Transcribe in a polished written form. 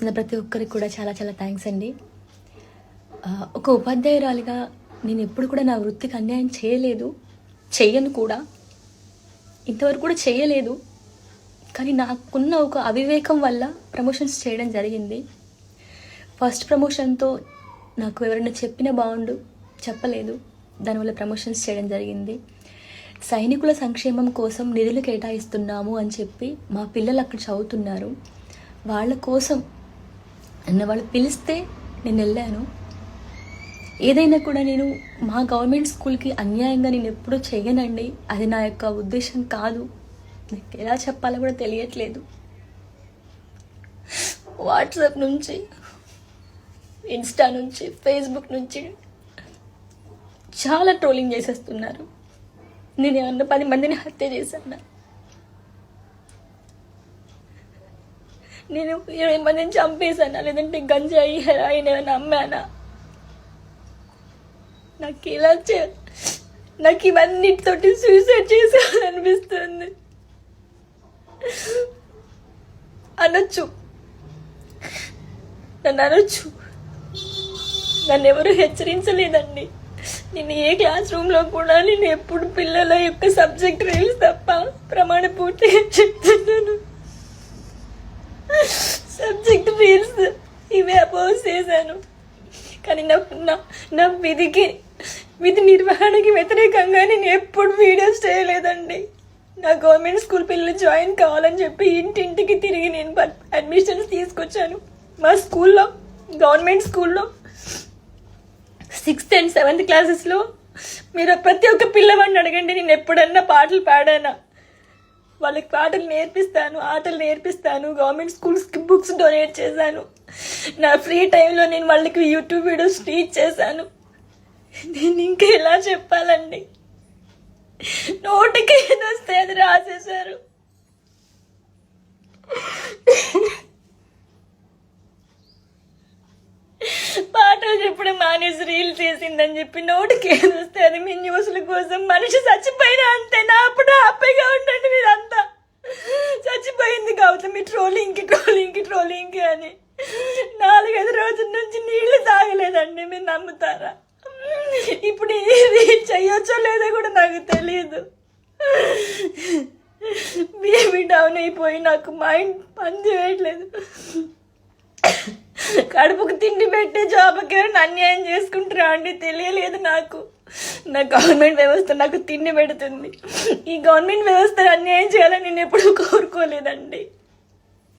చూస్తున్న ప్రతి ఒక్కరికి కూడా చాలా చాలా థ్యాంక్స్ అండి. ఒక ఉపాధ్యాయురాలిగా నేను ఎప్పుడు కూడా నా వృత్తికి అన్యాయం చేయలేదు, చెయ్యను కూడా, ఇంతవరకు కూడా చేయలేదు. కానీ నాకున్న ఒక అవివేకం వల్ల ప్రమోషన్స్ చేయడం జరిగింది. ఫస్ట్ ప్రమోషన్తో నాకు ఎవరైనా చెప్పిన బాగుండు, చెప్పలేదు, దానివల్ల ప్రమోషన్స్ చేయడం జరిగింది. సైనికుల సంక్షేమం కోసం నిధులు కేటాయిస్తున్నాము అని చెప్పి మా పిల్లలు అక్కడ చదువుతున్నారు, వాళ్ళ కోసం వాళ్ళు పిలిస్తే నేను వెళ్ళాను. ఏదైనా కూడా నేను మా గవర్నమెంట్ స్కూల్కి అన్యాయంగా నేను ఎప్పుడూ చెయ్యనండి, అది నా యొక్క ఉద్దేశం కాదు. నాకు ఎలా చెప్పాలో కూడా తెలియట్లేదు. వాట్సాప్ నుంచి, ఇన్స్టా నుంచి, ఫేస్బుక్ నుంచి చాలా ట్రోలింగ్ చేసేస్తున్నారు. నేను ఏమన్నా 10 మందిని హత్య చేశాను, నేను 20 మందిని చంపేశానా, లేదంటే గంజాయి హెరాయిన్ ఏమైనా అమ్మానా? నాకు ఇవన్నిటితోటి సూసైడ్ చేసేయాలనిపిస్తుంది. అనొచ్చు, నన్ను అనొచ్చు, నన్ను ఎవరు హెచ్చరించలేదండి. నేను ఏ క్లాస్ రూమ్లో కూడా నేను ఎప్పుడు పిల్లల యొక్క సబ్జెక్ట్ రీల్స్ తప్ప ప్రమాణ పూర్తిగా చెప్తున్నాను. సబ్జెక్ట్ రీల్స్ ఇవే అపోజ్ చేశాను. కానీ నా విధి నిర్వహణకి వ్యతిరేకంగా నేను ఎప్పుడు వీడియోస్ చేయలేదండి. నా గవర్నమెంట్ స్కూల్ పిల్లలు జాయిన్ కావాలని చెప్పి ఇంటింటికి తిరిగి నేను అడ్మిషన్స్ తీసుకొచ్చాను. మా స్కూల్లో, గవర్నమెంట్ స్కూల్లో 6th and 7th క్లాసెస్లో మీరు ప్రతి ఒక్క పిల్లవాడిని అడగండి, నేను ఎప్పుడన్నా పాటలు పాడానా? వాళ్ళకి పాటలు నేర్పిస్తాను, ఆటలు నేర్పిస్తాను, గవర్నమెంట్ స్కూల్స్కి బుక్స్ డొనేట్ చేశాను. నా ఫ్రీ టైంలో నేను వాళ్ళకి యూట్యూబ్ వీడియోస్ టీచ్ చేశాను. నేను ఇంకా ఎలా చెప్పాలండి? నోటికి ఏదొస్తే అది రాసేశారు. పాటలు చెప్పడం మానేసి రీల్ చేసిందని చెప్పి నోటికి ఏదొస్తే అది మీ న్యూస్ల కోసం. మనిషి చచ్చిపోయినా అంతే, నా అప్పుడు హ్యాపీగా ఉండండి మీరంతా. చచ్చిపోయింది కాబట్టి మీ ట్రోలింగ్కి అని 4-5 రోజుల నుంచి నీళ్లు తాగలేదండి, మీరు నమ్ముతారా? ఇప్పుడు ఇది చెయ్యొచ్చో లేదో కూడా నాకు తెలియదు. బీపీ డౌన్ అయిపోయి నాకు మైండ్ పని చేయట్లేదు. కడుపుకు తిండి పెట్టే జాబ్కి ఎవరైనా అన్యాయం చేసుకుంటారా అండి? తెలియలేదు నాకు. నా గవర్నమెంట్ వ్యవస్థ నాకు తిండి పెడుతుంది. ఈ గవర్నమెంట్ వ్యవస్థ అన్యాయం చేయాలని నేను ఎప్పుడూ కోరుకోలేదండి.